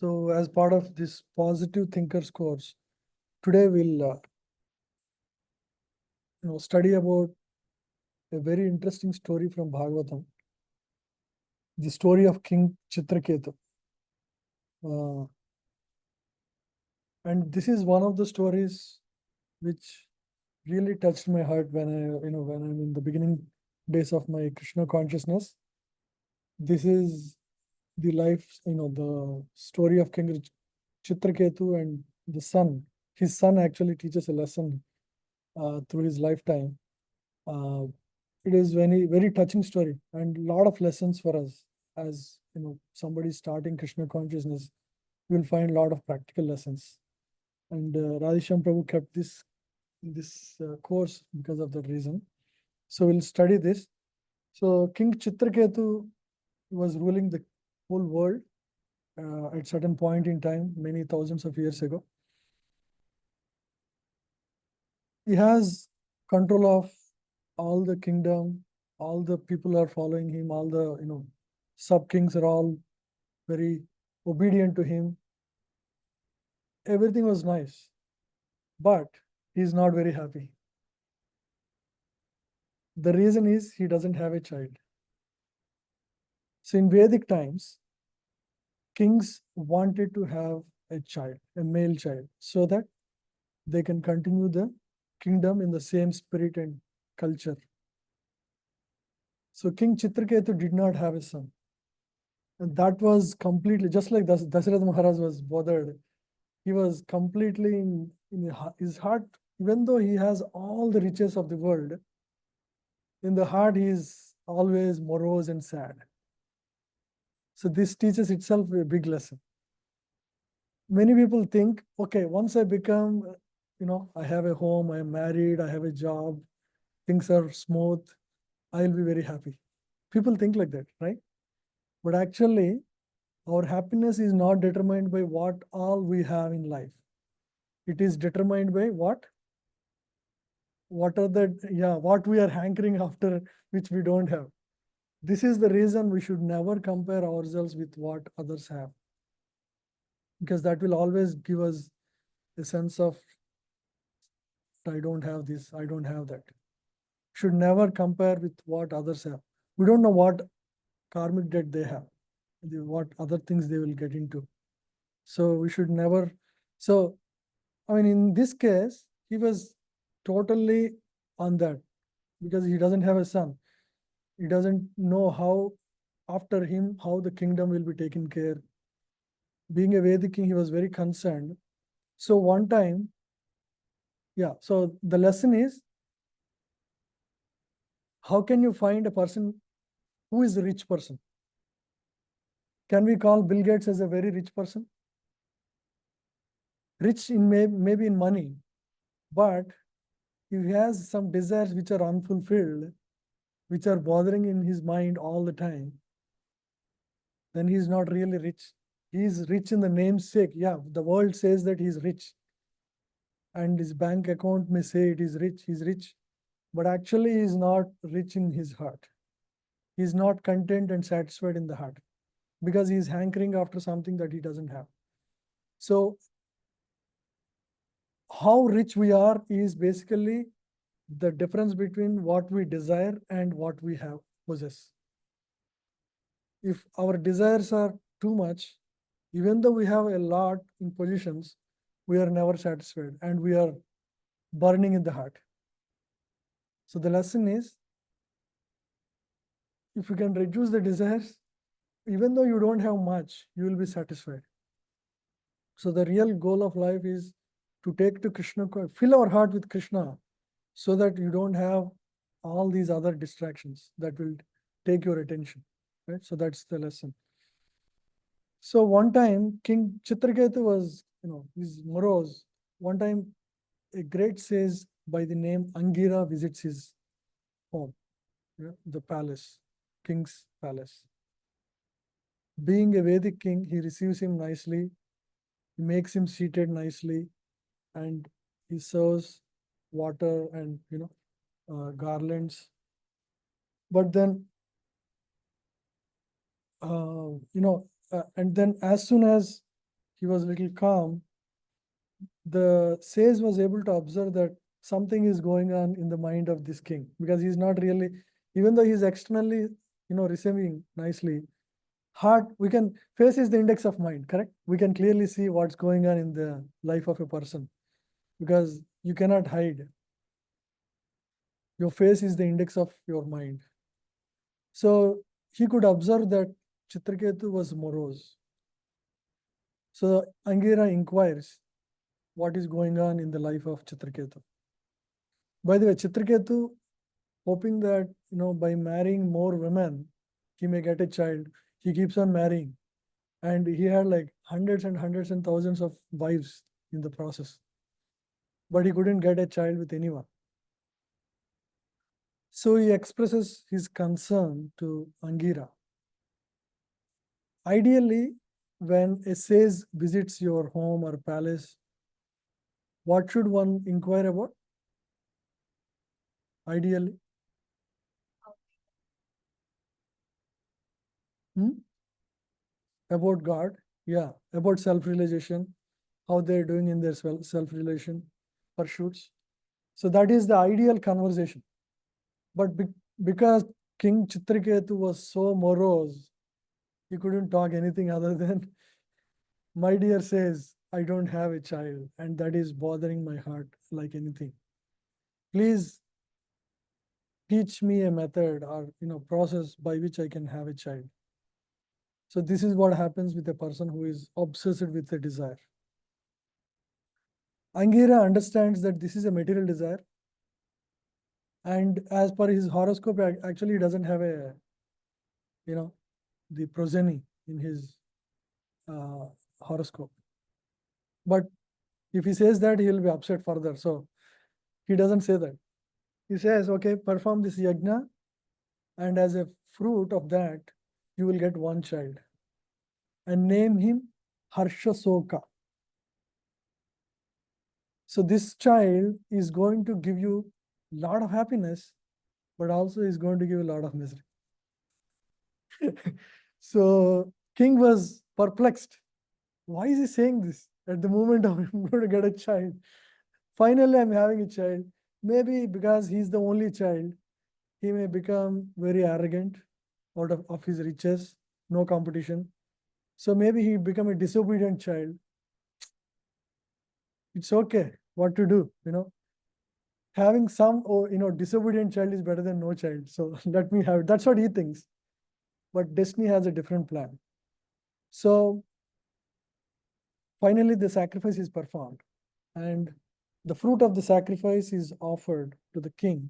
So as part of this positive thinkers course, today we'll study about a very interesting story from Bhagavatam, the story of King Chitraketu. And this is one of the stories which really touched my heart when when I'm in the beginning days of my Krishna consciousness. This is the life, the story of King Chitraketu and the son. His son actually teaches a lesson through his lifetime. Uh, it is very touching story and a lot of lessons for us. As somebody starting Krishna consciousness, you will find a lot of practical lessons. And Radhisham Prabhu kept this course because of that reason. So we'll study this. So King Chitraketu was ruling the whole world at certain point in time, many thousands of years ago. He has control of all the kingdom, all the people are following him, all the sub kings are all very obedient to him. Everything was nice, but he's not very happy. The reason is he doesn't have a child. So in Vedic times, kings wanted to have a child, a male child, so that they can continue the kingdom in the same spirit and culture. So King Chitraketu did not have a son. And that was completely, just like Dasharatha Maharaj was bothered, he was completely in his heart, even though he has all the riches of the world, in the heart he is always morose and sad. So this teaches itself a big lesson. Many people think, okay, once I become, I have a home, I am married, I have a job, things are smooth, I'll be very happy. People think like that, right? But actually, our happiness is not determined by what all we have in life. It is determined by what what we are hankering after, which we don't have. This is the reason we should never compare ourselves with what others have, because that will always give us a sense of, I don't have this, I don't have that. Should never compare with what others have. We don't know what karmic debt they have, what other things they will get into. So we should never. So, I mean, in this case, he was totally on that, because he doesn't have a son. He doesn't know how, after him, how the kingdom will be taken care. Being a Vedic king, he was very concerned. So one time, so the lesson is, how can you find a person who is a rich person? Can we call Bill Gates as a very rich person? Rich in maybe in money, but if he has some desires which are unfulfilled, which are bothering in his mind all the time, then he is not really rich. He is rich in the namesake. Yeah, the world says that he is rich, and his bank account may say it is rich, he's rich, but actually he is not rich in his heart. He is not content and satisfied in the heart, because he is hankering after something that he doesn't have. So how rich we are is basically the difference between what we desire and what we have possess. If our desires are too much, even though we have a lot in positions, we are never satisfied and we are burning in the heart. So the lesson is, if you can reduce the desires, even though you don't have much, you will be satisfied. So the real goal of life is to take to Krishna, fill our heart with Krishna, so that you don't have all these other distractions that will take your attention. Right? So that's the lesson. So one time, King Chitraketu was, he's morose. One time, a great sage by the name Angira visits his home, the palace, king's palace. Being a Vedic king, he receives him nicely, he makes him seated nicely, and he serves water and garlands. But then, and then as soon as he was a little calm, the sage was able to observe that something is going on in the mind of this king, because he's not really, even though he's externally, receiving nicely, heart, we can, face is the index of mind, correct? We can clearly see what's going on in the life of a person, because you cannot hide. Your face is the index of your mind. So he could observe that Chitraketu was morose. So Angira inquires what is going on in the life of Chitraketu. By the way, Chitraketu, hoping that, by marrying more women, he may get a child, he keeps on marrying. And he had like hundreds and hundreds and thousands of wives in the process. But he couldn't get a child with anyone. So he expresses his concern to Angira. Ideally, when a sage visits your home or palace, what should one inquire about? Ideally. Hmm? About God, yeah, about self-realization, how they're doing in their self-realization pursuits. So that is the ideal conversation. But because King Chitraketu was so morose, he couldn't talk anything other than, my dear says, I don't have a child, and that is bothering my heart like anything. Please teach me a method or process by which I can have a child. So this is what happens with a person who is obsessed with a desire. Angira understands that this is a material desire, and as per his horoscope, actually he doesn't have a, the progeny in his horoscope. But if he says that, he will be upset further. So he doesn't say that. He says, okay, perform this yajna, and as a fruit of that, you will get one child, and name him Harshasoka. So this child is going to give you a lot of happiness, but also is going to give you a lot of misery. So king was perplexed. Why is he saying this at the moment of I'm going to get a child? Finally, I'm having a child. Maybe because he's the only child, he may become very arrogant out of his riches, no competition. So maybe he become a disobedient child. It's okay. What to do? Having some, disobedient child is better than no child. So let me have it. That's what he thinks. But destiny has a different plan. So finally, the sacrifice is performed, and the fruit of the sacrifice is offered to the king,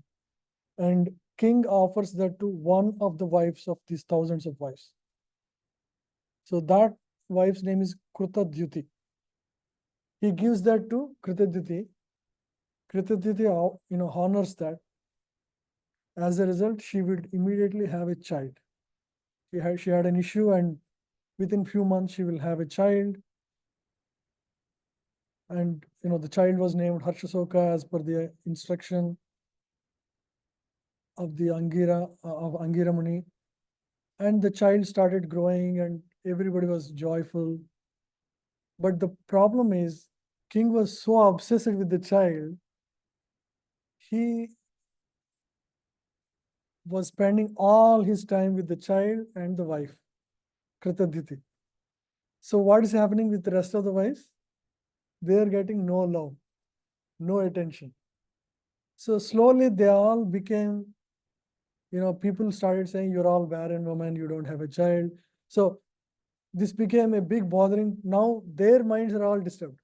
and king offers that to one of the wives of these thousands of wives. So that wife's name is Krutadyuti. He gives that to Krutadyuti. Krutadyuti, honors that. As a result, she would immediately have a child. She had an issue, and within few months she will have a child. And the child was named Harshasoka as per the instruction of the Angira Muni. And the child started growing, and everybody was joyful. But the problem is, king was so obsessed with the child, he was spending all his time with the child and the wife, Kritadyati. So what is happening with the rest of the wives? They are getting no love, no attention. So slowly they all became, people started saying, you're all barren woman, you don't have a child. So this became a big bothering. Now their minds are all disturbed,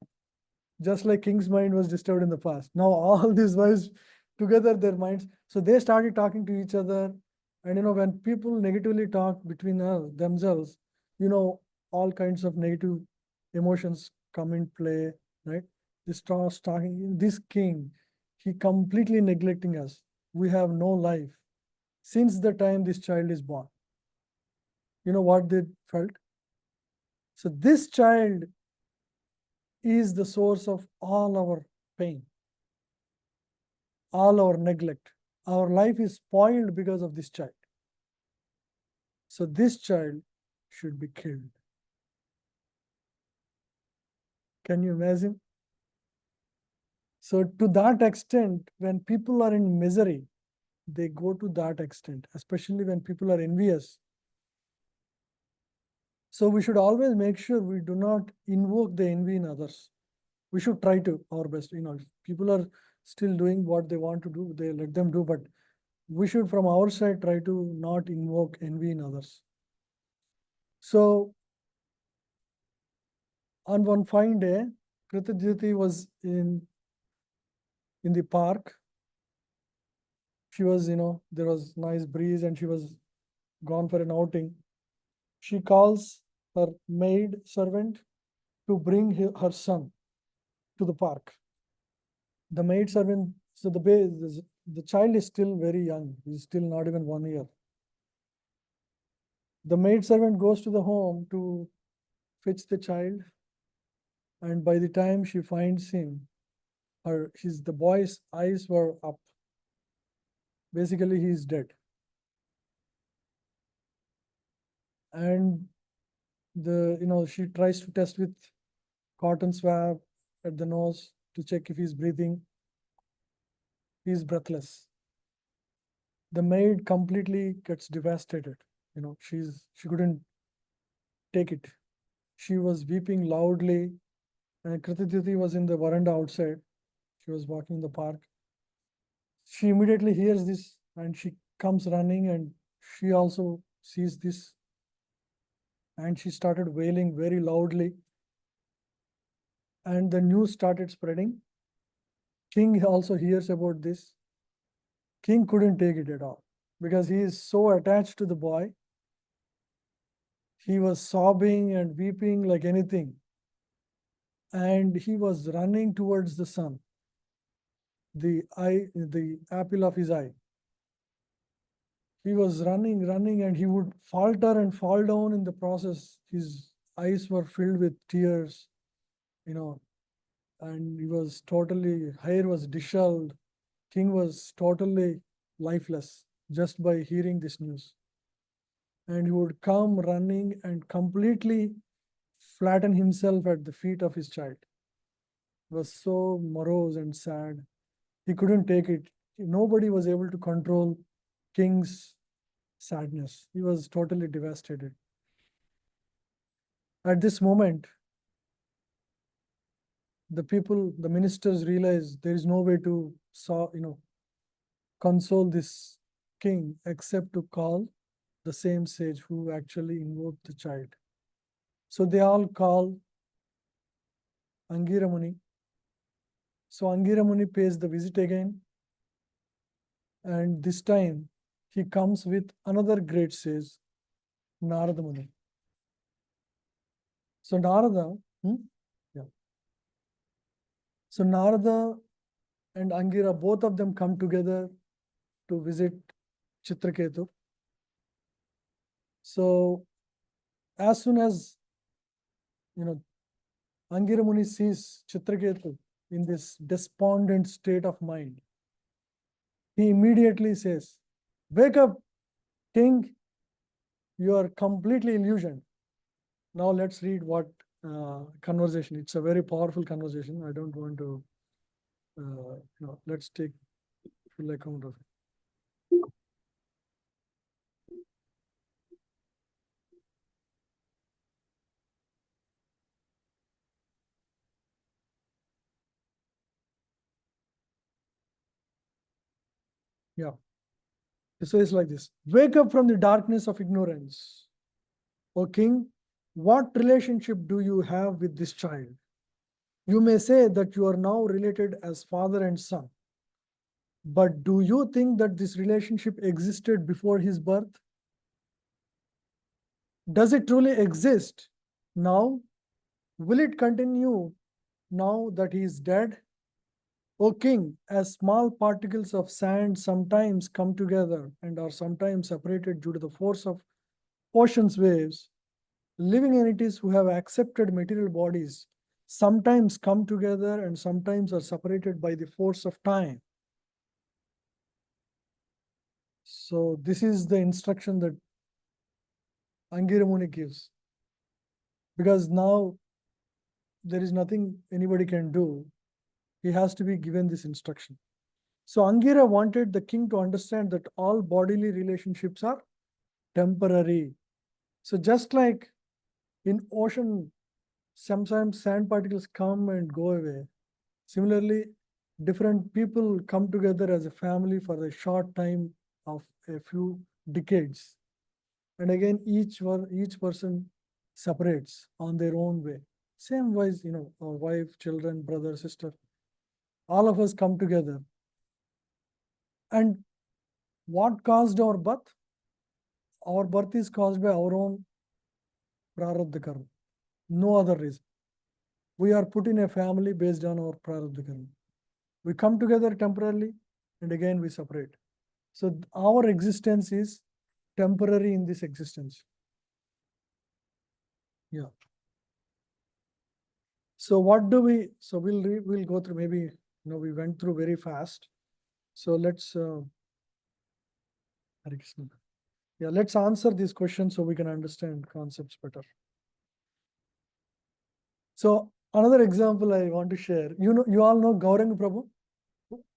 just like king's mind was disturbed in the past. Now all these wives together, their minds. So they started talking to each other. And when people negatively talk between themselves, all kinds of negative emotions come in play, right? They start talking, this king, he completely neglecting us. We have no life since the time this child is born. You know what they felt? So this child is the source of all our pain, all our neglect. Our life is spoiled because of this child. So this child should be killed. Can you imagine? So to that extent, when people are in misery, they go to that extent, especially when people are envious. So we should always make sure we do not invoke the envy in others. We should try to our best. If people are still doing what they want to do, they let them do. But we should, from our side, try to not invoke envy in others. So on one fine day, Kritajyoti was in the park. She was, there was nice breeze and she was gone for an outing. She calls her maid servant to bring her son to the park. The maid servant, so the child is still very young. He's still not even 1 year. The maid servant goes to the home to fetch the child, and by the time she finds him, the boy's eyes were up. Basically, he's dead. And she tries to test with cotton swab at the nose to check if he's breathing. He's breathless. The maid completely gets devastated. She couldn't take it. She was weeping loudly, and Kritityuti was in the veranda outside. She was walking in the park. She immediately hears this and she comes running, and she also sees this, and she started wailing very loudly. And the news started spreading. King also hears about this. King couldn't take it at all because he is so attached to the boy. He was sobbing and weeping like anything. And he was running towards the sun, the apple of his eye. He was running, and he would falter and fall down in the process. His eyes were filled with tears, you know, and hair was disheveled. King was totally lifeless just by hearing this news. And he would come running and completely flatten himself at the feet of his child. He was so morose and sad. He couldn't take it. Nobody was able to control King's sadness. He was totally devastated. At this moment, the ministers realized there is no way to console this king except to call the same sage who actually invoked the child. So they all call Angira Muni. So Angira Muni pays the visit again, and this time he comes with another great sage, Narada Muni. So Narada, yeah. So Narada and Angira, both of them come together to visit Chitraketu. So as soon as Angira Muni sees Chitraketu in this despondent state of mind, he immediately says, "Wake up, king, you are completely illusioned." Now let's read what conversation. It's a very powerful conversation. I don't want to, let's take full account of it. Yeah. So it's like this. Wake up from the darkness of ignorance. O king, what relationship do you have with this child? You may say that you are now related as father and son. But do you think that this relationship existed before his birth? Does it truly exist now? Will it continue now that he is dead? O king, as small particles of sand sometimes come together and are sometimes separated due to the force of ocean's waves, living entities who have accepted material bodies sometimes come together and sometimes are separated by the force of time. So this is the instruction that Angira Muni gives. Because now there is nothing anybody can do. He has to be given this instruction. So Angira wanted the king to understand that all bodily relationships are temporary. So just like in ocean, sometimes sand particles come and go away. Similarly, different people come together as a family for a short time of a few decades. And again, each person separates on their own way. Same wise, our wife, children, brother, sister, all of us come together. And what caused our birth? Our birth is caused by our own prarabdha karma. No other reason. We are put in a family based on our prarabdha karma. We come together temporarily and again we separate. So our existence is temporary in this existence. Yeah. So what do we? So we'll go through. Maybe we went through very fast. So let's Hare Krishna. Yeah, let's answer these questions so we can understand concepts better. So another example I want to share. You all know Gaurang Prabhu.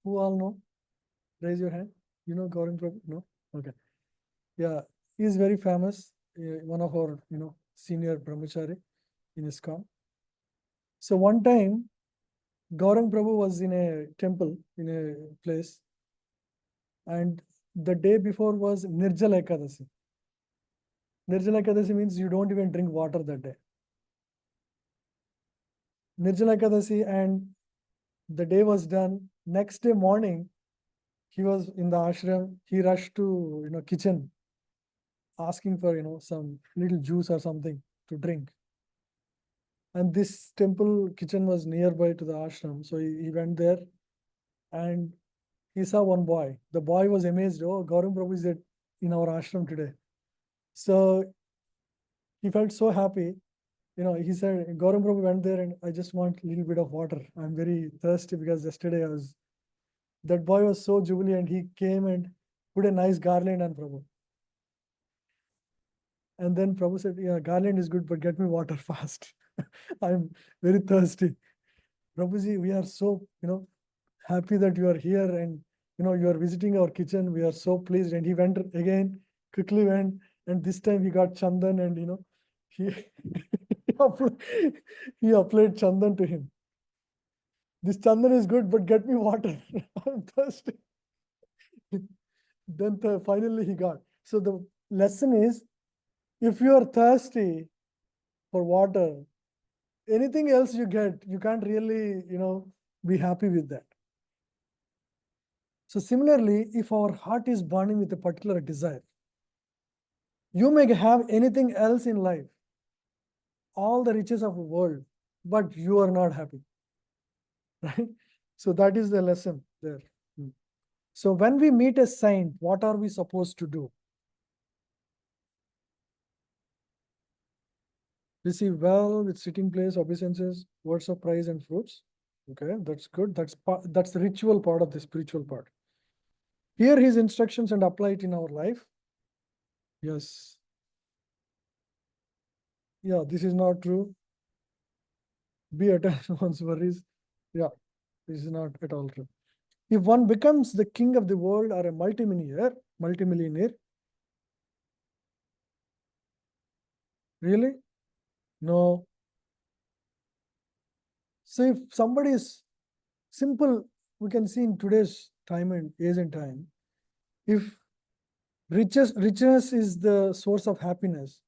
Who all know? Raise your hand. You know Gaurang Prabhu? No. Okay. Yeah, he is very famous. One of our senior brahmachari in ISKCON. So one time, Gaurang Prabhu was in a temple in a place, and the day before was Nirjala Ekadasi. Nirjala Ekadasi means you don't even drink water that day. Nirjala Ekadasi, and the day was done. Next day morning, he was in the ashram. He rushed to kitchen, asking for some little juice or something to drink. And this temple kitchen was nearby to the ashram, so he went there, and he saw one boy. The boy was amazed. Oh, Gaurang Prabhu is in our ashram today. So he felt so happy. He said, Gaurang Prabhu went there and I just want a little bit of water. I'm very thirsty because yesterday that boy was so jubilant. He came and put a nice garland on Prabhu. And then Prabhu said, yeah, garland is good, but get me water fast. I'm very thirsty. Prabhuji, we are so, happy that you are here and, you are visiting our kitchen. We are so pleased. And he went again, quickly went, and this time he got Chandan and, he, he applied Chandan to him. This Chandan is good, but get me water. I'm thirsty. Then finally he got. So the lesson is, if you are thirsty for water, anything else you get, you can't really, be happy with that. So similarly, if our heart is burning with a particular desire, you may have anything else in life, all the riches of the world, but you are not happy, right? So that is the lesson there. So when we meet a saint, what are we supposed to do? Receive well with sitting place, obeisances, words of praise and fruits. Okay, that's good. That's the ritual part of the spiritual part. Hear his instructions and apply it in our life. Yes. Yeah, this is not true. Be attached to one's worries. Yeah, this is not at all true. If one becomes the king of the world or a multimillionaire, really? No. So if somebody is simple, we can see in today's time and age and time, if richness is the source of happiness,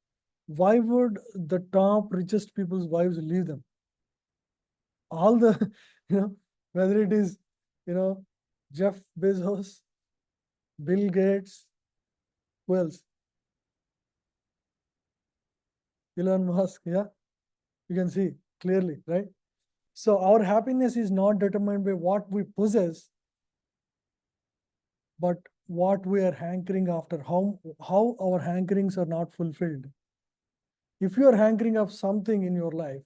why would the top richest people's wives leave them? All the, whether it is, Jeff Bezos, Bill Gates, who else? Elon Musk, yeah, you can see clearly, right? So our happiness is not determined by what we possess, but what we are hankering after, how our hankerings are not fulfilled. If you are hankering of something in your life,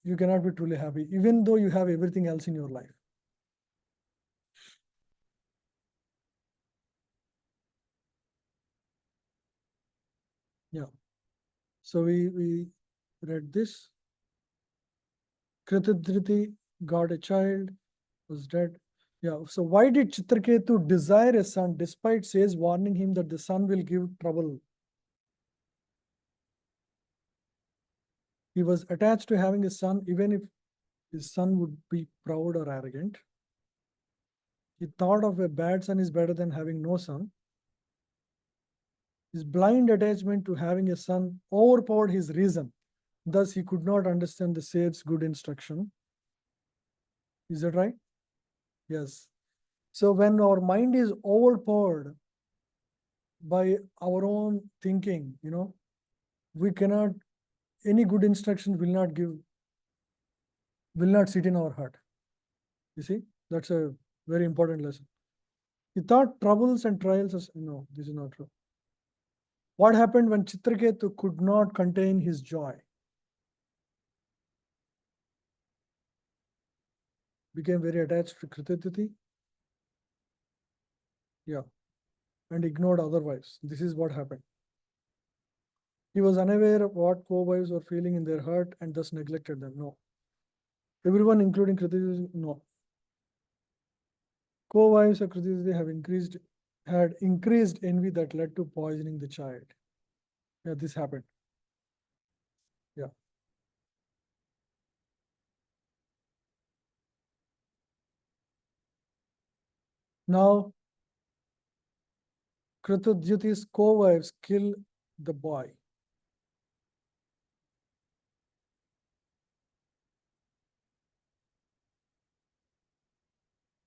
you cannot be truly happy, even though you have everything else in your life. Yeah. So we read this. Kritidriti got a child, was dead. Yeah. So why did Chitraketu desire a son despite says warning him that the son will give trouble? He was attached to having a son even if his son would be proud or arrogant. He thought of a bad son is better than having no son. His blind attachment to having a son overpowered his reason. Thus, he could not understand the sage's good instruction. Is that right? Yes. So, when our mind is overpowered by our own thinking, we cannot, any good instruction will not sit in our heart. You see, that's a very important lesson. He thought troubles and trials as, no, this is not true. What happened when Chitraketu could not contain his joy? Became very attached to Kritititi. Yeah. And ignored other wives. This is what happened. He was unaware of what co-wives were feeling in their heart and thus neglected them. No. Everyone, including Kritititi, no. Co-wives of Kritititi had increased envy that led to poisoning the child. Yeah, this happened. Yeah. Now, Kritititi's co-wives kill the boy.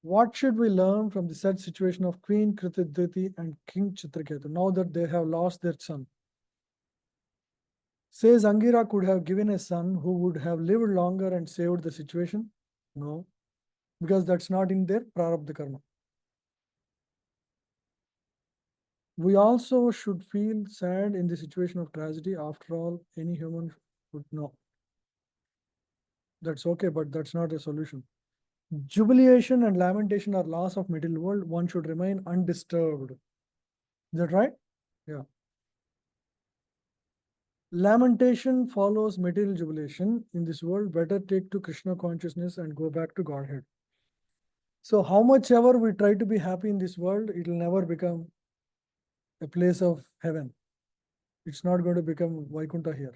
What should we learn from the sad situation of Queen Kritititi and King Chitraketu now that they have lost their son? Says Angira could have given a son who would have lived longer and saved the situation? No, because that's not in their prarabdha karma. We also should feel sad in the situation of tragedy. After all, any human would know. That's okay, but that's not a solution. Jubilation and lamentation are laws of material world. One should remain undisturbed. Is that right? Yeah. Lamentation follows material jubilation in this world. Better take to Krishna consciousness and go back to Godhead. So, how much ever we try to be happy in this world, it will never become a place of heaven. It's not going to become Vaikuntha here.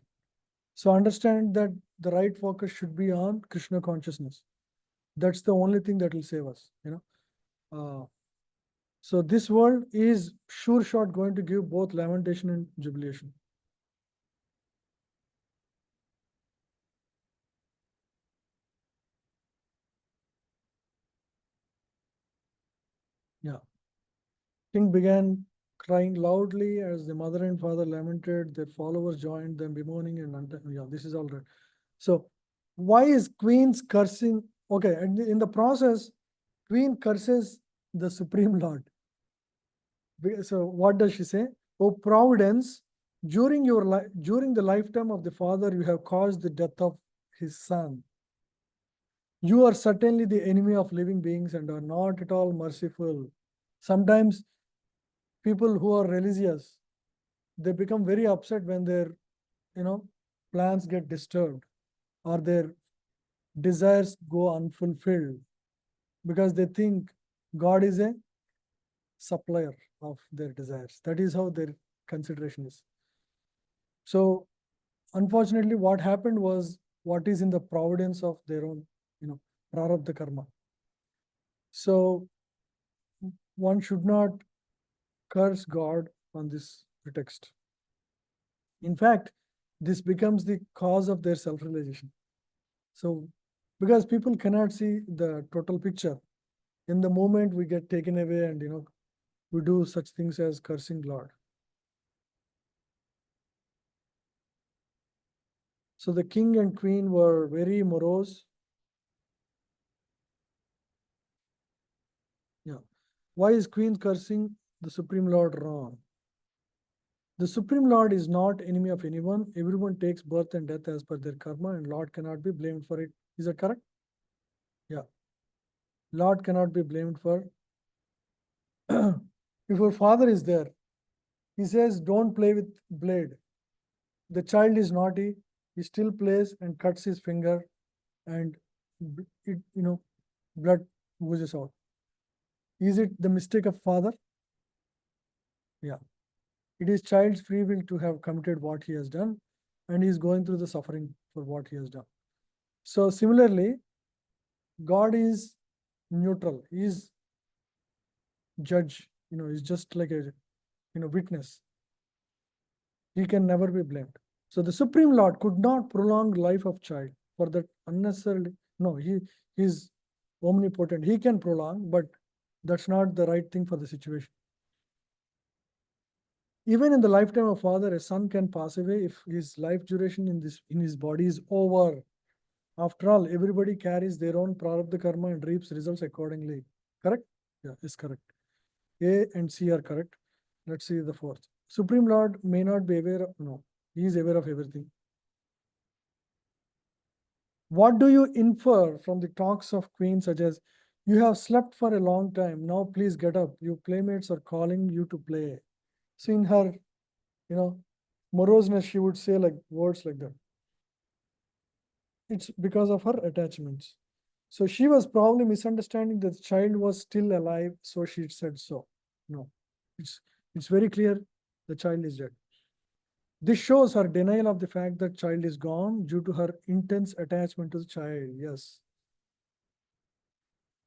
So, understand that the right focus should be on Krishna consciousness. That's the only thing that will save us. So, this world is sure shot going to give both lamentation and jubilation. Yeah. King began crying loudly as the mother and father lamented. Their followers joined them, bemoaning yeah, this is all right. So, why is Queen's cursing? Okay, and in the process, Queen curses the Supreme Lord. So, what does she say? Oh, Providence, during the lifetime of the father, you have caused the death of his son. You are certainly the enemy of living beings and are not at all merciful. Sometimes people who are religious, they become very upset when their you know plans get disturbed or their desires go unfulfilled because they think God is a supplier of their desires. That is how their consideration is. So unfortunately, what happened was what is in the providence of their own, prarabdha karma. So one should not curse God on this pretext. In fact, this becomes the cause of their self-realization. So, because people cannot see the total picture, in the moment we get taken away and we do such things as cursing Lord. So the king and queen were very morose. Yeah. Why is queen cursing the Supreme Lord wrong? The Supreme Lord is not enemy of anyone. Everyone takes birth and death as per their karma, and Lord cannot be blamed for it. Is that correct? Yeah. Lord cannot be blamed for. If your father is there, he says, don't play with blade. The child is naughty. He still plays and cuts his finger and blood oozes out. Is it the mistake of father? Yeah. It is child's free will to have committed what he has done, and he is going through the suffering for what he has done. So similarly, God is neutral. He is judge. He's just like a witness. He can never be blamed. So the Supreme Lord could not prolong life of child for that unnecessarily. No, he is omnipotent. He can prolong, but that's not the right thing for the situation. Even in the lifetime of father, a son can pass away if his life duration in his body is over. After all, everybody carries their own prarabdha karma and reaps results accordingly. Correct? Yeah, is correct. A and C are correct. Let's see the fourth. Supreme Lord may not be aware of, no, he is aware of everything. What do you infer from the talks of queens such as, you have slept for a long time, now please get up, your playmates are calling you to play. So in her, moroseness, she would say like words like that. It's because of her attachments. So she was probably misunderstanding that the child was still alive, so she said so. No, it's very clear the child is dead. This shows her denial of the fact that child is gone due to her intense attachment to the child. Yes.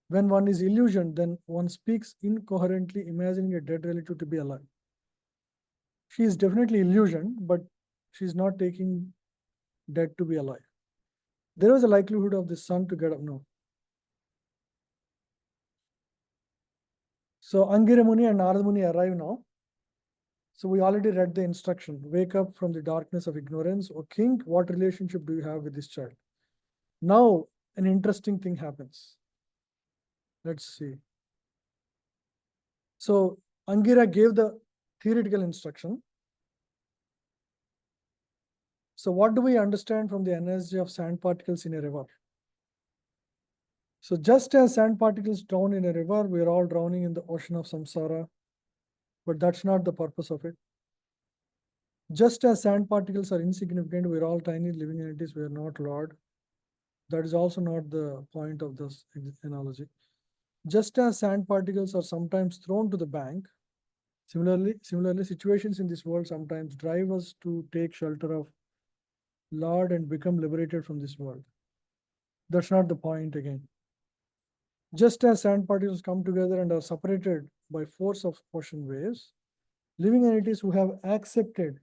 When one is illusioned, then one speaks incoherently, imagining a dead relative to be alive. She is definitely illusioned, but she's not taking dead to be alive. There was a likelihood of the son to get up. No. So Angira Muni and Narada Muni arrive now. So we already read the instruction. Wake up from the darkness of ignorance. O king, what relationship do you have with this child? Now, an interesting thing happens. Let's see. So Angira gave the theoretical instruction. So what do we understand from the energy of sand particles in a river? So just as sand particles drown in a river, we are all drowning in the ocean of samsara, but that's not the purpose of it. Just as sand particles are insignificant, we are all tiny living entities, we are not Lord. That is also not the point of this analogy. Just as sand particles are sometimes thrown to the bank, similarly, situations in this world sometimes drive us to take shelter of Lord and become liberated from this world. That's not the point again. Just as sand particles come together and are separated by force of ocean waves, living entities who have accepted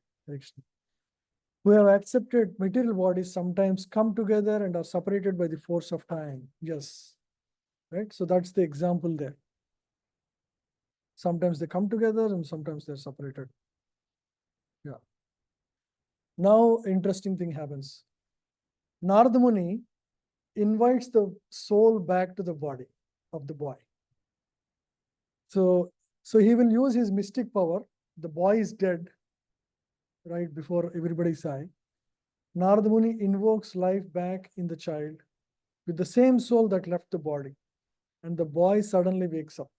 material bodies sometimes come together and are separated by the force of time. Yes, right? So that's the example there. Sometimes they come together and sometimes they're separated. Yeah. Now, interesting thing happens. Narada Muni invites the soul back to the body of the boy. So he will use his mystic power. The boy is dead right before everybody's eye. Narada Muni invokes life back in the child with the same soul that left the body, and the boy suddenly wakes up.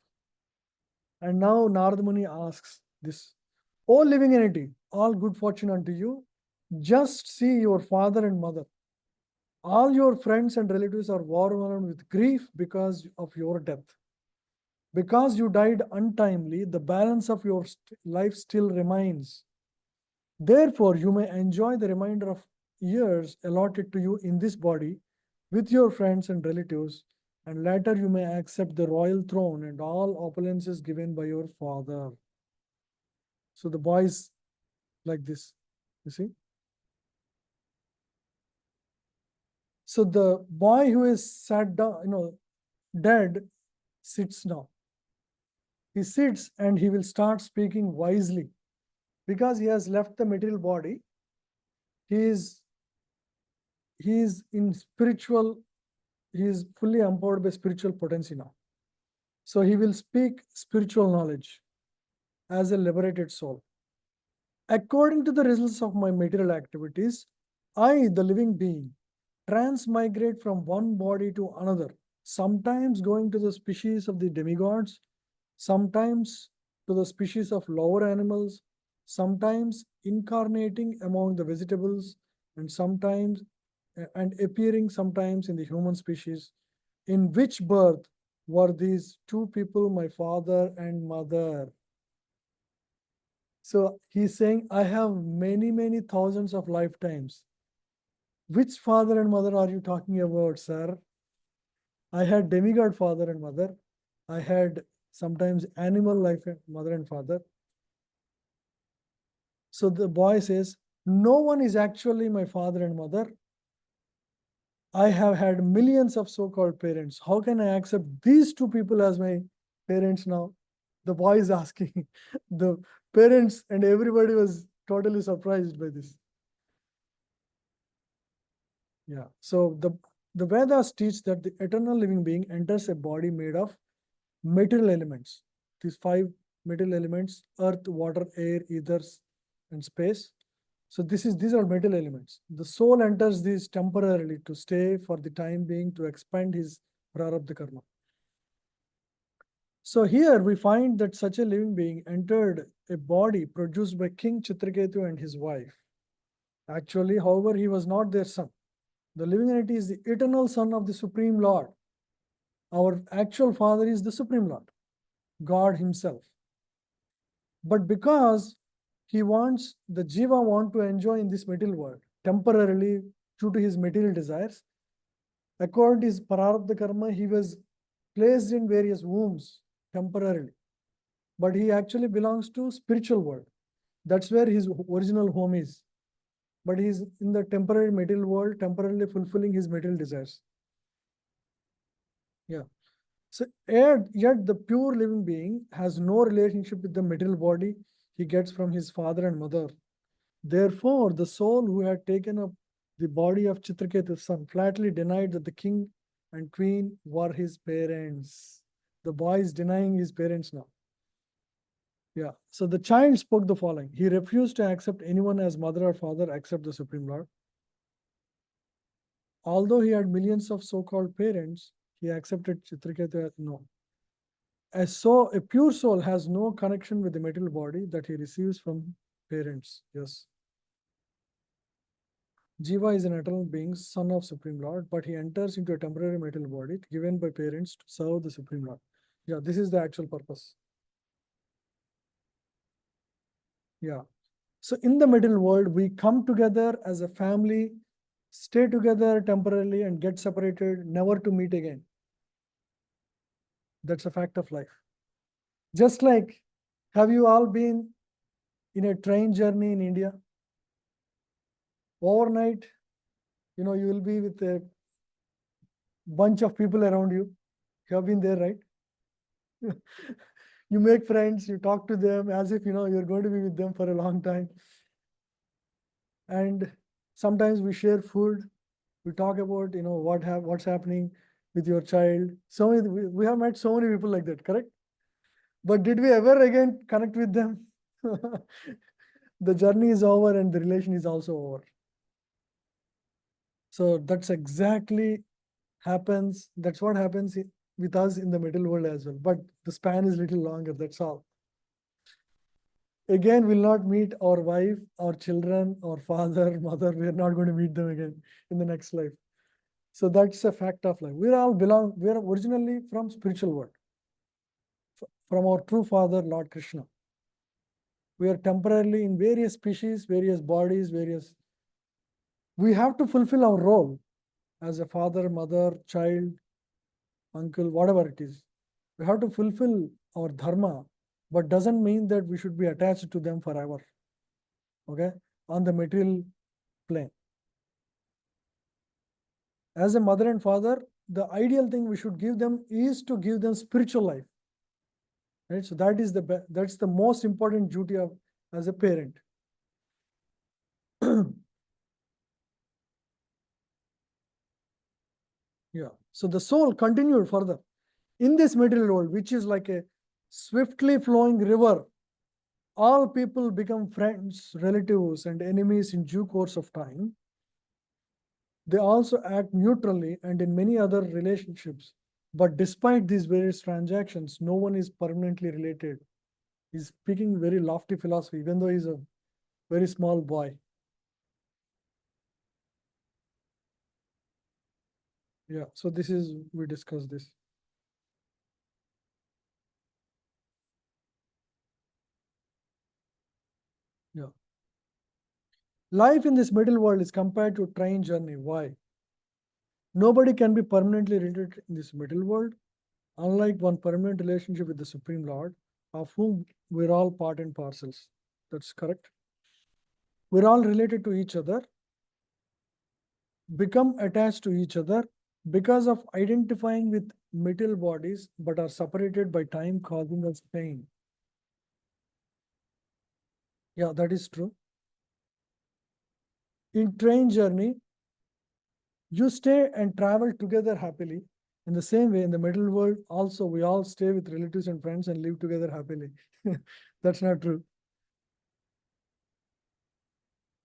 And now Narada Muni asks this, O living entity, all good fortune unto you. Just see your father and mother. All your friends and relatives are overwhelmed with grief because of your death. Because you died untimely, the balance of your life still remains. Therefore, you may enjoy the remainder of years allotted to you in this body with your friends and relatives, and later you may accept the royal throne and all opulences given by your father. So the boy is like this, you see. So the boy who is sat down, dead, sits now. He sits and he will start speaking wisely because he has left the material body. He is in spiritual, he is fully empowered by spiritual potency now. So he will speak spiritual knowledge as a liberated soul. According to the results of my material activities, I, the living being, transmigrate from one body to another, sometimes going to the species of the demigods, sometimes to the species of lower animals, sometimes incarnating among the vegetables, and sometimes and appearing sometimes in the human species. In which birth were these two people, my father and mother? So he's saying, I have many, many thousands of lifetimes. Which father and mother are you talking about, sir? I had demigod father and mother. I had sometimes animal life mother and father. So the boy says, no one is actually my father and mother. I have had millions of so-called parents. How can I accept these two people as my parents now? The boy is asking. The parents and everybody was totally surprised by this. Yeah. So the Vedas teach that the eternal living being enters a body made of material elements. These five material elements: earth, water, air, ethers, and space. So these are material elements. The soul enters these temporarily to stay for the time being to expand his prarabdha karma. So here we find that such a living being entered a body produced by King Chitraketu and his wife. Actually, however, he was not their son. The living entity is the eternal son of the Supreme Lord. Our actual father is the Supreme Lord, God himself. But because he wants, the jiva want to enjoy in this material world temporarily due to his material desires, according to his prarabdha karma, he was placed in various wombs temporarily. But he actually belongs to spiritual world. That's where his original home is. But he's in the temporary material world, temporarily fulfilling his material desires. Yeah. So yet the pure living being has no relationship with the material body he gets from his father and mother. Therefore, the soul who had taken up the body of Chitraketu's son flatly denied that the king and queen were his parents. The boy is denying his parents now. Yeah. So the child spoke the following. He refused to accept anyone as mother or father except the Supreme Lord. Although he had millions of so-called parents, he accepted Chitraketu as no. A pure soul has no connection with the material body that he receives from parents. Yes. Jiva is an eternal being, son of Supreme Lord, but he enters into a temporary material body given by parents to serve the Supreme Lord. Yeah, this is the actual purpose. Yeah. So in the material world, we come together as a family, stay together temporarily and get separated, never to meet again. That's a fact of life. Just like, have you all been in a train journey in India? Overnight, you will be with a bunch of people around you. You have been there, right? You make friends, you talk to them as if you're going to be with them for a long time. And sometimes we share food. We talk about what's happening with your child. We have met so many people like that, correct? But did we ever again connect with them? The journey is over and the relation is also over. So that's exactly happens. That's what happens with us in the middle world as well. But the span is little longer. That's all. Again, we'll not meet our wife, our children, our father, mother. We're not going to meet them again in the next life. So that's a fact of life. We're originally from spiritual world, from our true father, Lord Krishna. We are temporarily in various species, various bodies, we have to fulfill our role as a father, mother, child, uncle, whatever it is. We have to fulfill our dharma, but doesn't mean that we should be attached to them forever. Okay, on the material plane. As a mother and father, the ideal thing we should give them is to give them spiritual life. Right? So that's the most important duty of as a parent. Yeah. So the soul continued further. In this material world, which is like a swiftly flowing river, all people become friends, relatives, and enemies in due course of time. They also act neutrally and in many other relationships. But despite these various transactions, no one is permanently related. He's speaking very lofty philosophy, even though he's a very small boy. Yeah. So this is, we discussed this. Yeah. Life in this middle world is compared to a train journey. Why? Nobody can be permanently related in this middle world, unlike one permanent relationship with the Supreme Lord, of whom we're all part and parcels. That's correct. We're all related to each other, become attached to each other because of identifying with middle bodies, but are separated by time, causing us pain. Yeah, that is true. In train journey, you stay and travel together happily. In the same way, in the middle world, also we all stay with relatives and friends and live together happily. That's not true,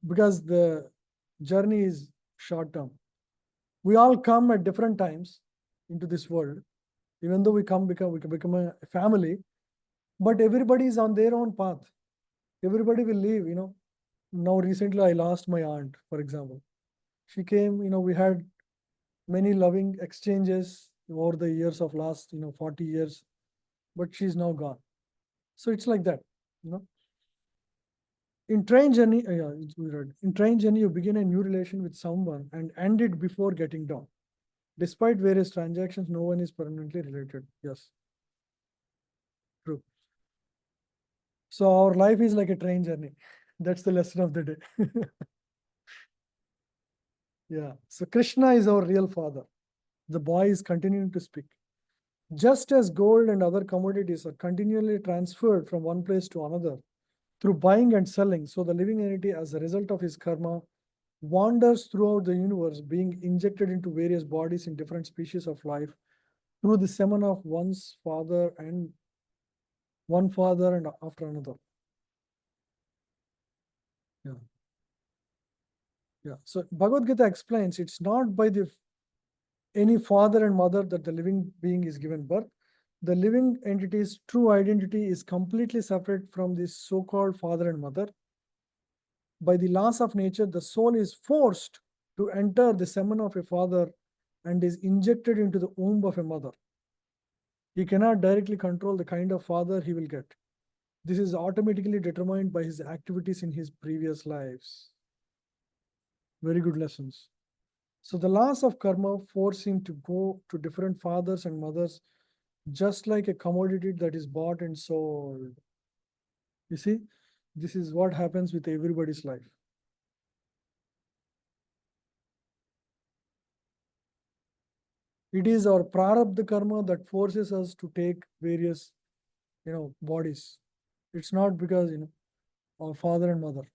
because the journey is short term. We all come at different times into this world, even though we can become a family, but everybody is on their own path. Everybody will leave. Now recently I lost my aunt, for example. She came, we had many loving exchanges over the years of last 40 years, but she's now gone. So it's like that. you know in train journey, yeah, we read, in train journey you begin a new relation with someone and end it before getting down. Despite various transactions, no one is permanently related. Yes, true. So our life is like a train journey. That's the lesson of the day. Yeah. So Krishna is our real father. The boy is continuing to speak. Just as gold and other commodities are continually transferred from one place to another through buying and selling, so the living entity, as a result of his karma, wanders throughout the universe, being injected into various bodies in different species of life through the semen of one's father and one father and after another. Yeah. Yeah. So Bhagavad Gita explains it's not by the any father and mother that the living being is given birth. The living entity's true identity is completely separate from this so-called father and mother. By the laws of nature, the soul is forced to enter the semen of a father and is injected into the womb of a mother. He cannot directly control the kind of father he will get. This is automatically determined by his activities in his previous lives. Very good lessons. So the laws of karma force him to go to different fathers and mothers, just like a commodity that is bought and sold. You see, this is what happens with everybody's life. It is our prarabdha karma that forces us to take various, bodies. It's not because, our father and mother.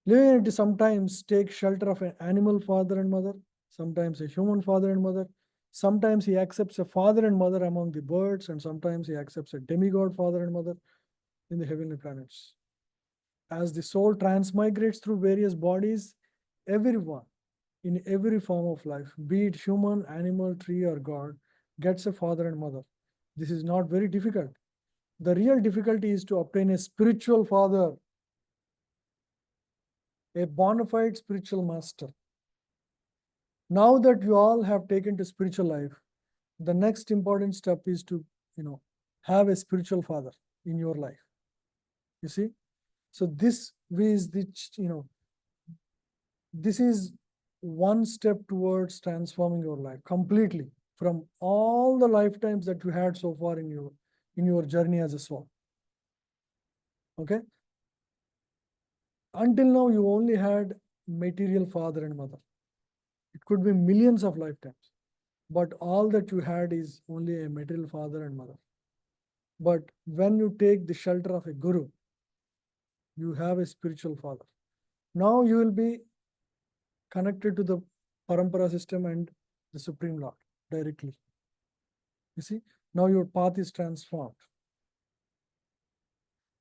Living entity sometimes take shelter of an animal father and mother, sometimes a human father and mother. Sometimes he accepts a father and mother among the birds, and sometimes he accepts a demigod father and mother in the heavenly planets. As the soul transmigrates through various bodies, everyone in every form of life, be it human, animal, tree, or God, gets a father and mother. This is not very difficult. The real difficulty is to obtain a spiritual father, a bona fide spiritual master. Now that you all have taken to spiritual life, the next important step is to, have a spiritual father in your life. You see? So this is the, this is one step towards transforming your life completely from all the lifetimes that you had so far in your journey as a soul. Okay? Until now, you only had material father and mother. It could be millions of lifetimes, but all that you had is only a material father and mother. But when you take the shelter of a guru, you have a spiritual father. Now you will be connected to the parampara system and the Supreme Lord directly. You see, now your path is transformed.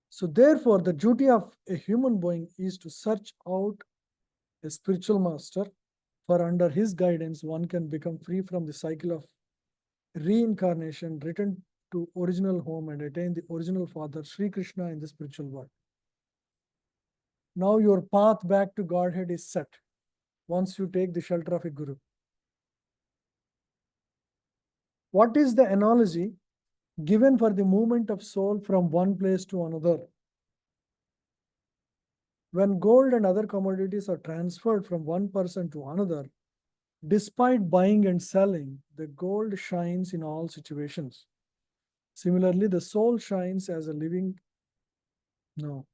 So therefore, the duty of a human being is to search out a spiritual master, for under his guidance, one can become free from the cycle of reincarnation, return to original home and attain the original father, Sri Krishna, in the spiritual world. Now your path back to Godhead is set. once you take the shelter of a guru. What is the analogy given for the movement of soul from one place to another? When gold and other commodities are transferred from one person to another, despite buying and selling, the gold shines in all situations. Similarly, the soul shines as a living, no,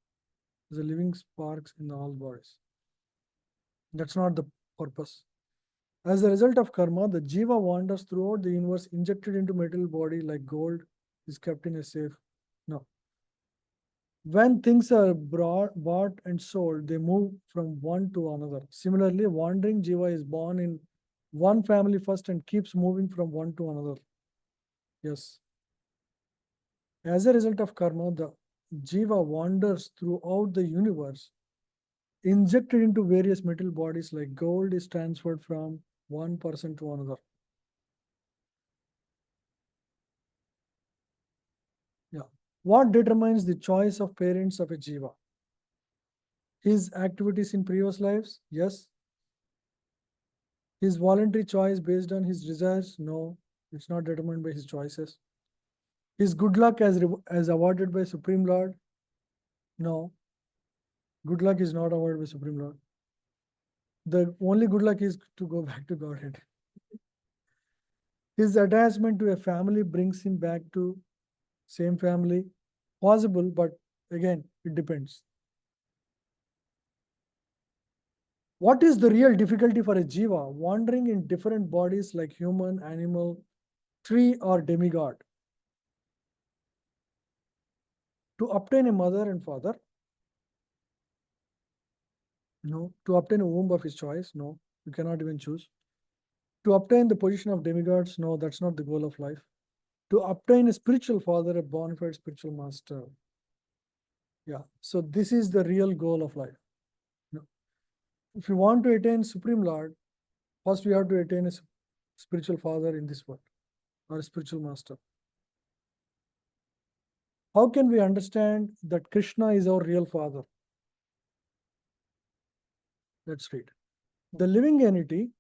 as a living sparks in all bodies. That's not the purpose. As a result of karma, the jiva wanders throughout the universe, injected into material body like gold is kept in a safe. No. When things are bought and sold, they move from one to another. Similarly, wandering jiva is born in one family first and keeps moving from one to another. Yes. As a result of karma, the jiva wanders throughout the universe, injected into various metal bodies like gold is transferred from one person to another. Yeah. What determines the choice of parents of a jiva? His activities in previous lives? Yes. His voluntary choice based on his desires? No. It's not determined by his choices. His good luck as awarded by Supreme Lord? No. Good luck is not awarded by Supreme Lord. The only good luck is to go back to Godhead. His attachment to a family brings him back to same family. Possible, but again, it depends. What is the real difficulty for a jiva wandering in different bodies like human, animal, tree, or demigod? To obtain a mother and father? No. To obtain a womb of his choice? No. You cannot even choose. To obtain the position of demigods? No, that's not the goal of life. To obtain a spiritual father, a bona fide spiritual master. Yeah. So this is the real goal of life. No. If you want to attain Supreme Lord, first we have to attain a spiritual father in this world or a spiritual master. How can we understand that Krishna is our real father? Let's read. The living entity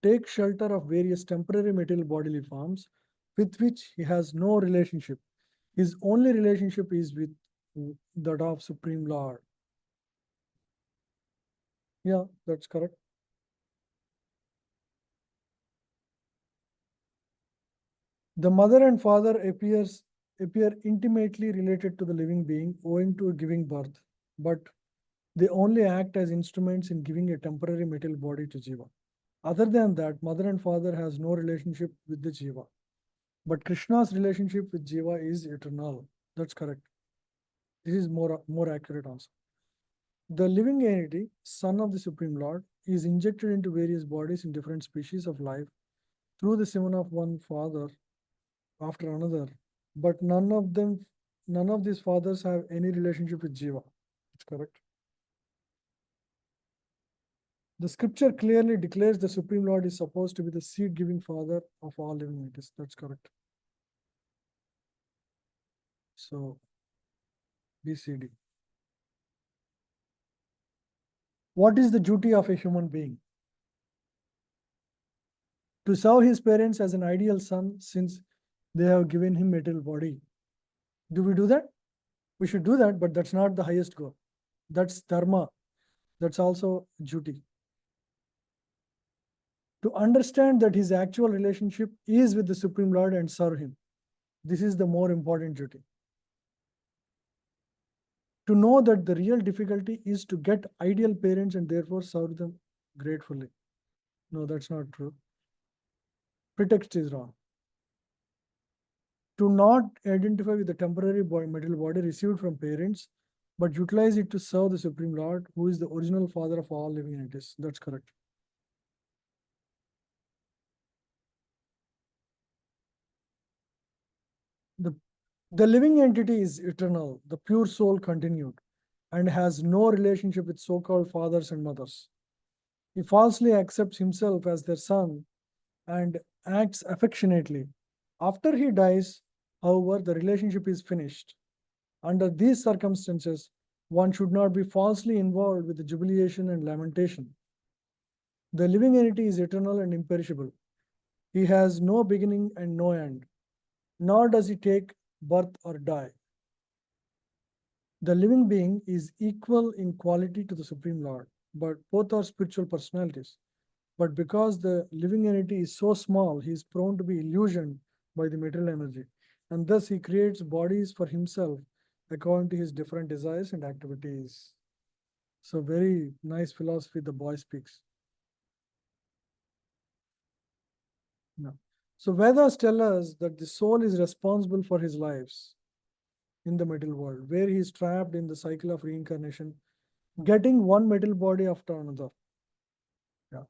takes shelter of various temporary material bodily forms with which he has no relationship. His only relationship is with that of Supreme Lord. Yeah, that's correct. The mother and father appear intimately related to the living being owing to giving birth, but they only act as instruments in giving a temporary material body to Jiva. Other than that, mother and father has no relationship with the Jiva. But Krishna's relationship with Jiva is eternal. That's correct. This is more accurate answer. The living entity, son of the Supreme Lord, is injected into various bodies in different species of life through the semen of one father after another. But none of these fathers have any relationship with Jiva. That's correct. The scripture clearly declares the Supreme Lord is supposed to be the seed-giving father of all living entities. That's correct. So, BCD. What is the duty of a human being? To serve his parents as an ideal son, since they have given him material body. Do we do that? We should do that, but that's not the highest goal. That's dharma. That's also duty. To understand that his actual relationship is with the Supreme Lord and serve him. This is the more important duty. To know that the real difficulty is to get ideal parents and therefore serve them gratefully. No, that's not true. Pretext is wrong. To not identify with the temporary material body received from parents, but utilize it to serve the Supreme Lord, who is the original father of all living entities. That's correct. The living entity is eternal, the pure soul continued, and has no relationship with so-called fathers and mothers. He falsely accepts himself as their son and acts affectionately. After he dies, however, the relationship is finished. Under these circumstances, one should not be falsely involved with the jubilation and lamentation. The living entity is eternal and imperishable. He has no beginning and no end, nor does he take birth or die. The living being is equal in quality to the Supreme Lord, but both are spiritual personalities. But because the living entity is so small, he is prone to be illusioned by the material energy, and thus he creates bodies for himself according to his different desires and activities. So, very nice philosophy the boy speaks. Yeah. So, Vedas tell us that the soul is responsible for his lives in the material world, where he is trapped in the cycle of reincarnation, getting one material body after another. Yeah.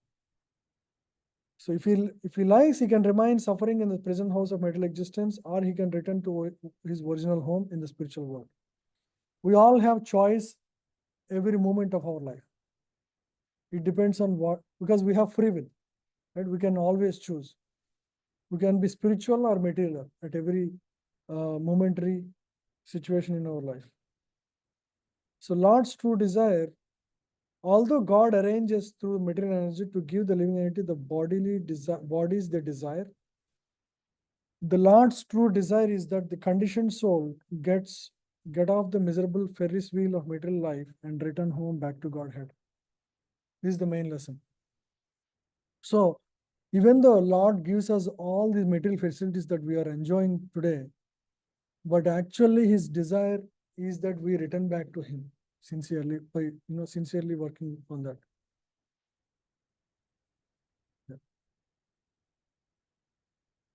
So if he likes, he can remain suffering in the present house of material existence, or he can return to his original home in the spiritual world. We all have choice every moment of our life. It depends on what, because we have free will, right? We can always choose. We can be spiritual or material at every momentary situation in our life. So Lord's true desire, although God arranges through material energy to give the living entity the bodies they desire, the Lord's true desire is that the conditioned soul get off the miserable Ferris wheel of material life and return home back to Godhead. This is the main lesson. So, even though Lord gives us all these material facilities that we are enjoying today, but actually His desire is that we return back to Him sincerely by sincerely working on that. Yeah.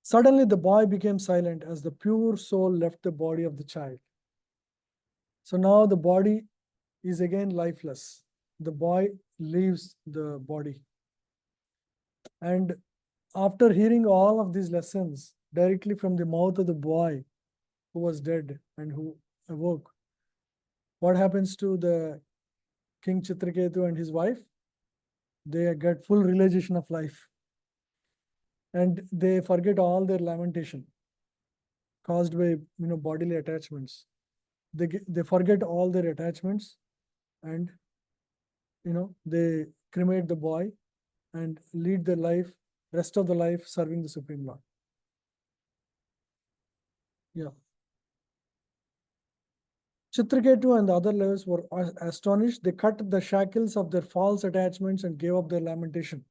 Suddenly, the boy became silent as the pure soul left the body of the child. So now the body is again lifeless. The boy leaves the body. And after hearing all of these lessons directly from the mouth of the boy who was dead and who awoke, what happens to the King Chitraketu and his wife? They get full realization of life and they forget all their lamentation caused by bodily attachments. They forget all their attachments and they cremate the boy and lead their life, rest of the life serving the Supreme Lord. Yeah. Chitraketu and the other levels were astonished. They cut the shackles of their false attachments and gave up their lamentation.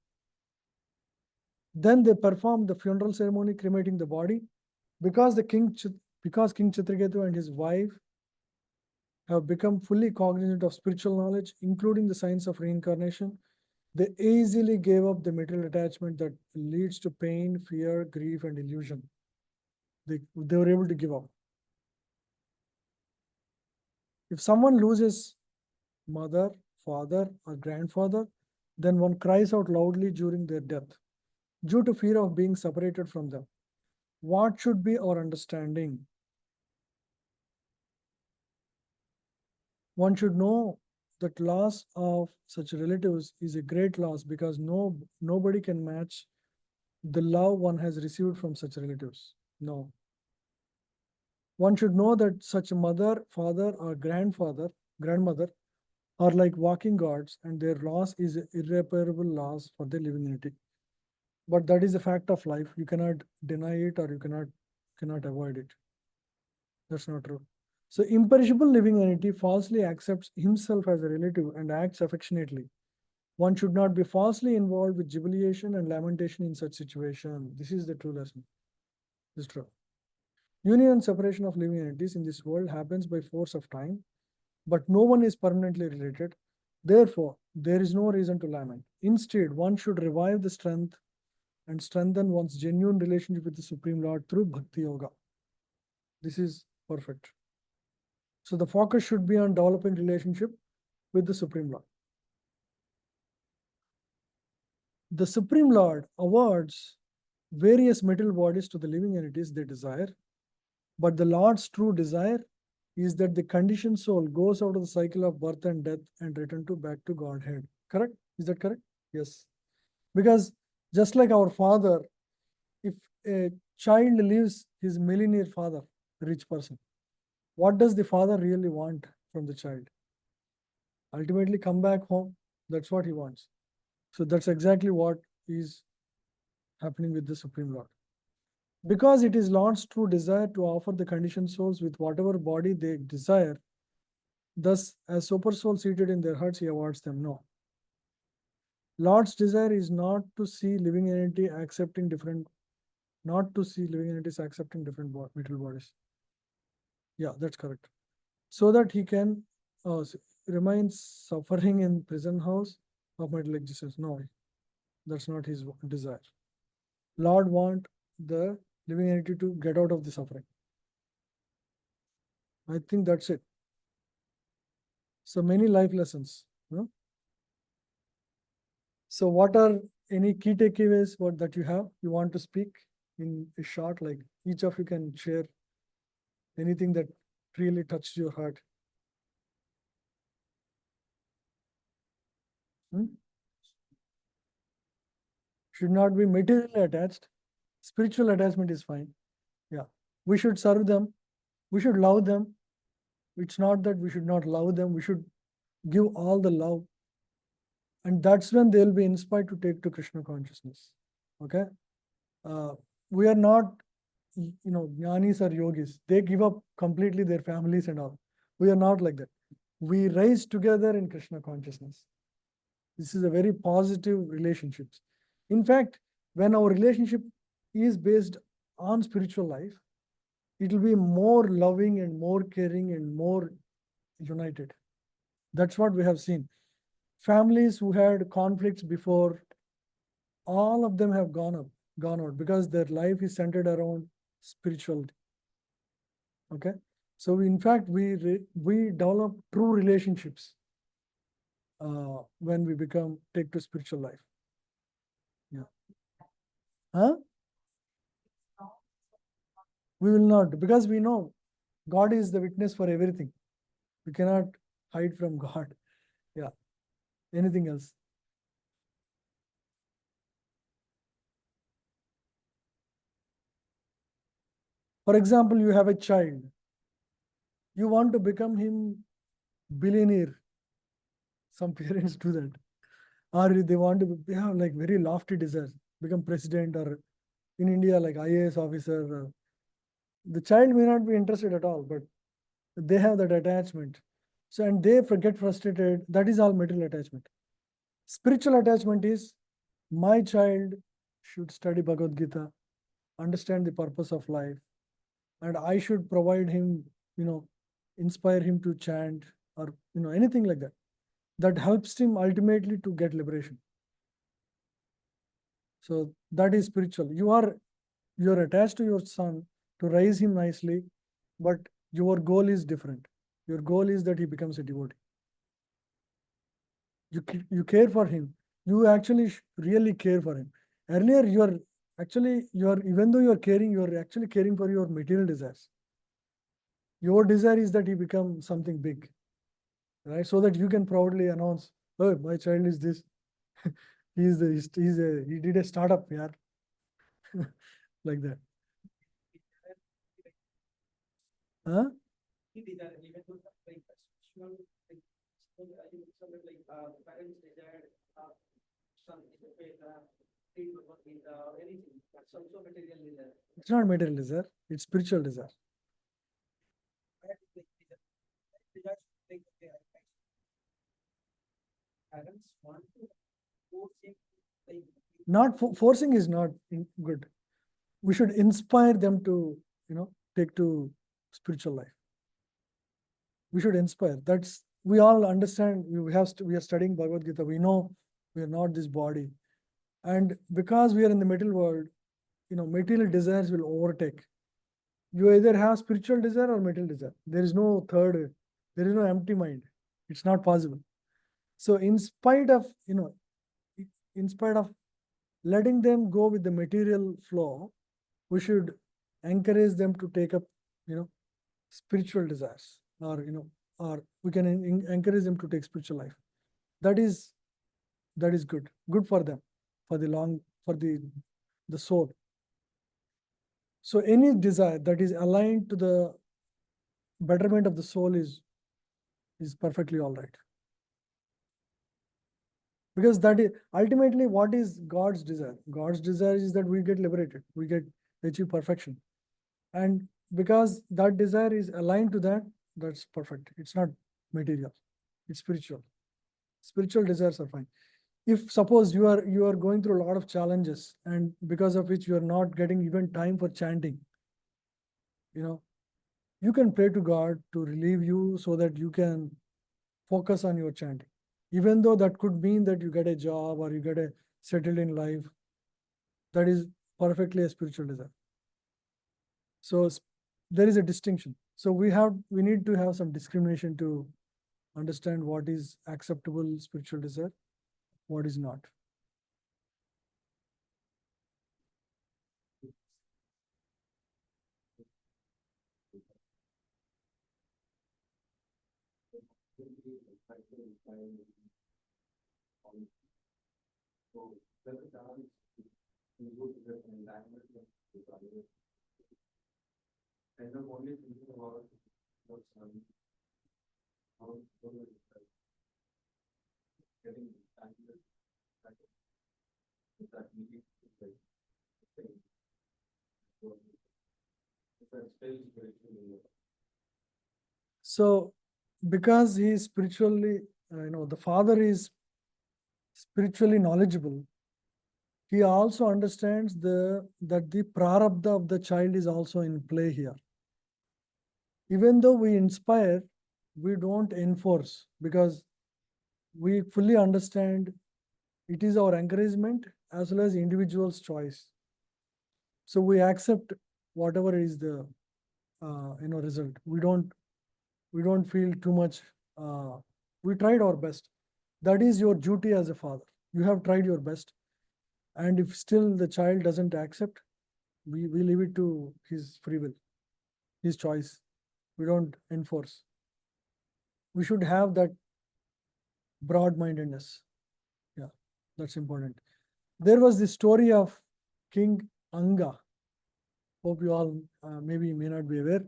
Then they performed the funeral ceremony, cremating the body. Because King Chitraketu and his wife have become fully cognizant of spiritual knowledge, including the science of reincarnation, they easily gave up the material attachment that leads to pain, fear, grief, and illusion. They were able to give up. If someone loses mother, father, or grandfather, then one cries out loudly during their death due to fear of being separated from them. What should be our understanding? One should know that loss of such relatives is a great loss because nobody can match the love one has received from such relatives. No. One should know that such a mother, father, or grandmother are like walking gods, and their loss is irreparable loss for the living entity. But that is a fact of life. You cannot deny it or you cannot avoid it. That's not true. So imperishable living entity falsely accepts himself as a relative and acts affectionately. One should not be falsely involved with jubilation and lamentation in such situation. This is the true lesson. This is true. Union and separation of living entities in this world happens by force of time, but no one is permanently related. Therefore, there is no reason to lament. Instead, one should revive the strength and strengthen one's genuine relationship with the Supreme Lord through Bhakti Yoga. This is perfect. So the focus should be on developing relationship with the Supreme Lord. The Supreme Lord awards various material bodies to the living entities they desire, but the Lord's true desire is that the conditioned soul goes out of the cycle of birth and death and return back to Godhead. Correct? Is that correct? Yes. Because just like our father, if a child leaves his millionaire father, rich person, what does the father really want from the child? Ultimately, come back home. That's what he wants. So that's exactly what is happening with the Supreme Lord. Because it is Lord's true desire to offer the conditioned souls with whatever body they desire, thus, as super soul seated in their hearts, he awards them. No. Lord's desire is not to see living entity accepting different, not to see living entities accepting different material bodies. Yeah, that's correct. So that he can remain suffering in prison house of material existence. No, that's not his desire. Lord want the living entity to get out of the suffering. I think that's it. So many life lessons. Huh? So what are any key takeaways that you have? You want to speak in a short, like each of you can share anything that really touched your heart. Hmm? Should not be materially attached. Spiritual attachment is fine. Yeah. We should serve them. We should love them. It's not that we should not love them. We should give all the love. And that's when they'll be inspired to take to Krishna consciousness. Okay. Uh, we are not, jnanis or yogis. They give up completely their families and all. We are not like that. We rise together in Krishna consciousness. This is a very positive relationships. In fact, when our relationship is based on spiritual life, it will be more loving and more caring and more united. That's what we have seen. Families who had conflicts before, all of them have gone out because their life is centered around spirituality. Okay, so in fact we develop true relationships when we take to spiritual life. Yeah. Huh? We will not, because we know God is the witness for everything. We cannot hide from God. Yeah. Anything else? For example, you have a child. You want to become him billionaire. Some parents do that. Or they want to have like very lofty desires, become president, or in India, like IAS officer. The child may not be interested at all, but they have that attachment. So, and they get frustrated. That is all material attachment. Spiritual attachment is my child should study Bhagavad Gita, understand the purpose of life, and I should provide him, inspire him to chant or anything like that. That helps him ultimately to get liberation. So that is spiritual. You're attached to your son to raise him nicely, but your goal is different. Your goal is that he becomes a devotee. You care for him. You actually really care for him. Earlier, you're even though you're caring, you're actually caring for your material desires. Your desire is that he become something big, right? So that you can proudly announce, "Oh, my child is this. He did a startup, yeah," like that. Huh? It's not material desire. It's spiritual desire. Not forcing is not good. We should inspire them to, take to spiritual life. We should inspire. That's we all understand. We are studying Bhagavad Gita. We know we are not this body, and because we are in the material world, material desires will overtake. You either have spiritual desire or material desire. There is no third. There is no empty mind. It's not possible. So, in spite of letting them go with the material flow, we should encourage them to take up, spiritual desires, or we can encourage them to take spiritual life. That is good for them, for the soul. So any desire that is aligned to the betterment of the soul is perfectly all right. because that is ultimately what is God's desire. God's desire is that we get liberated, we get achieve perfection. And because that desire is aligned to that, that's perfect. It's not material, it's spiritual. Spiritual desires are fine. If suppose you are going through a lot of challenges, and because of which you are not getting even time for chanting, you know, you can pray to God to relieve you so that you can focus on your chanting. Even though that could mean that you get a job or you get a settled in life, that is perfectly a spiritual desire. So there is a distinction. So we need to have some discrimination to understand what is acceptable spiritual desire, what is not. So because he is spiritually, the father is spiritually knowledgeable, he also understands that the prarabdha of the child is also in play here. Even though we inspire, we don't enforce, because we fully understand it is our encouragement as well as individual's choice. So we accept whatever is the result. We don't feel too much. Uh, we tried our best. That is your duty as a father. You have tried your best, and if still the child doesn't accept, we leave it to his free will, his choice. We don't enforce. We should have that broad-mindedness. Yeah, that's important. There was the story of King Anga. Hope you all maybe may not be aware.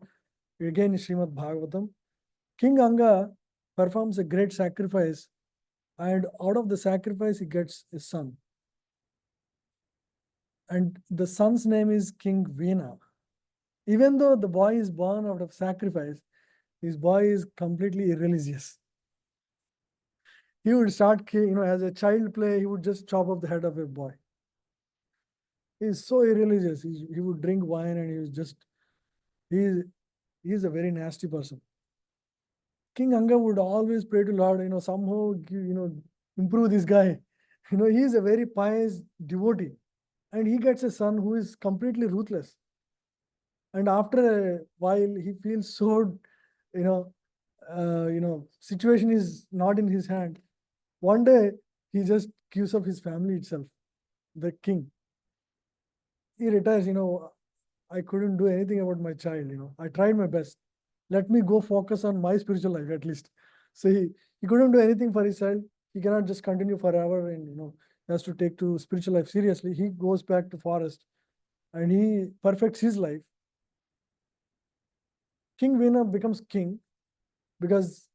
Again, Srimad Bhagavatam. King Anga performs a great sacrifice, and out of the sacrifice, he gets a son. And the son's name is King Veena. Even though the boy is born out of sacrifice, this boy is completely irreligious. He would start, as a child play, he would just chop off the head of a boy. He's so irreligious. He would drink wine, and he is a very nasty person. King Anga would always pray to Lord, somehow, improve this guy. He is a very pious devotee, and he gets a son who is completely ruthless. And after a while, he feels so, you know, situation is not in his hand. One day, he just gives up his family itself, the king. He retires. I couldn't do anything about my child. I tried my best. Let me go focus on my spiritual life at least. So he couldn't do anything for his child. He cannot just continue forever, and he has to take to spiritual life seriously. He goes back to forest, and he perfects his life. King Veena becomes king because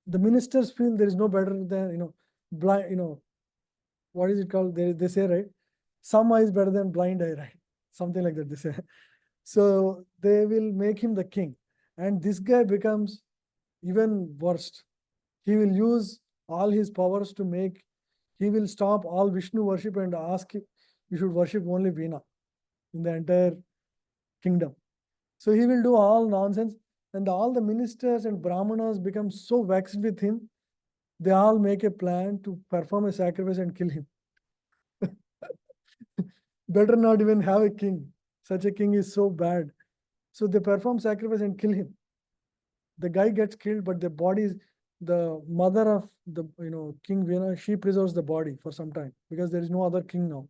the ministers feel there is no better than blind. What is it called? They say, right, some eye is better than blind eye, right? Something like that they say. So they will make him the king, and this guy becomes even worst. He will use all his powers to make. He will stop all Vishnu worship and ask you should worship only Veena in the entire kingdom. So he will do all nonsense, and all the ministers and brahmanas become so vexed with him. They all make a plan to perform a sacrifice and kill him. Better not even have a king. Such a king is so bad. So they perform sacrifice and kill him. The guy gets killed, but the body is the mother of the King Veena. She preserves the body for some time because there is no other king now.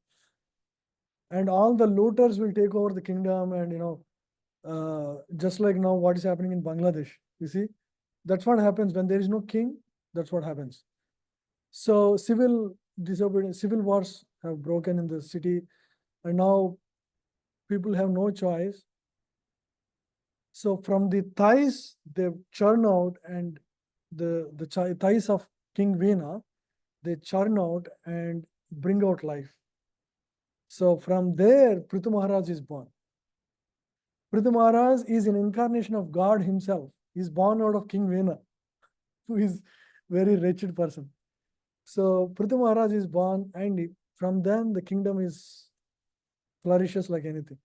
And all the looters will take over the kingdom, and just like now what is happening in Bangladesh. You see, that's what happens when there is no king. That's what happens. So civil disobedience, civil wars have broken in the city, and now people have no choice. So from the thighs, they churn out, and the thighs of King Veena, they churn out and bring out life. So from there, Prithu Maharaj is born. Prithu Maharaj is an incarnation of God himself. He is born out of King Vena, who is very wretched person. So Prithu Maharaj is born, and from then the kingdom is flourishes like anything.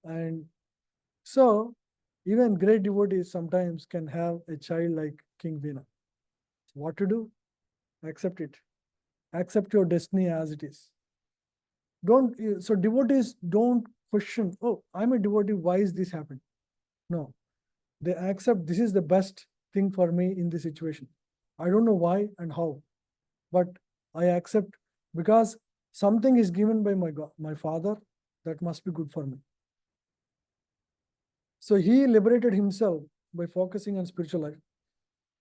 And so even great devotees sometimes can have a child like King Vena. What to do? Accept it. Accept your destiny as it is. Don't so devotees don't question, oh, I'm a devotee, why is this happened? No. They accept this is the best thing for me in this situation. I don't know why and how, but I accept because something is given by my God, my father, that must be good for me. So he liberated himself by focusing on spiritual life.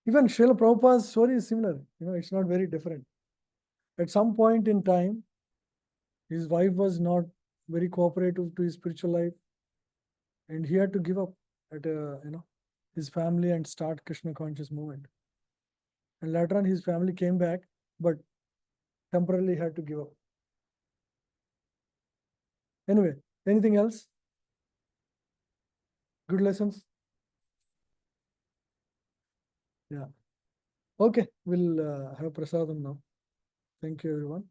Even Srila Prabhupada's story is similar. It's not very different. At some point in time, his wife was not very cooperative to his spiritual life, and he had to give up at his family and start Krishna conscious movement. And later on, his family came back, but temporarily had to give up. Anyway, anything else? Good lessons? Yeah. Okay, we'll have prasadam now. Thank you, everyone.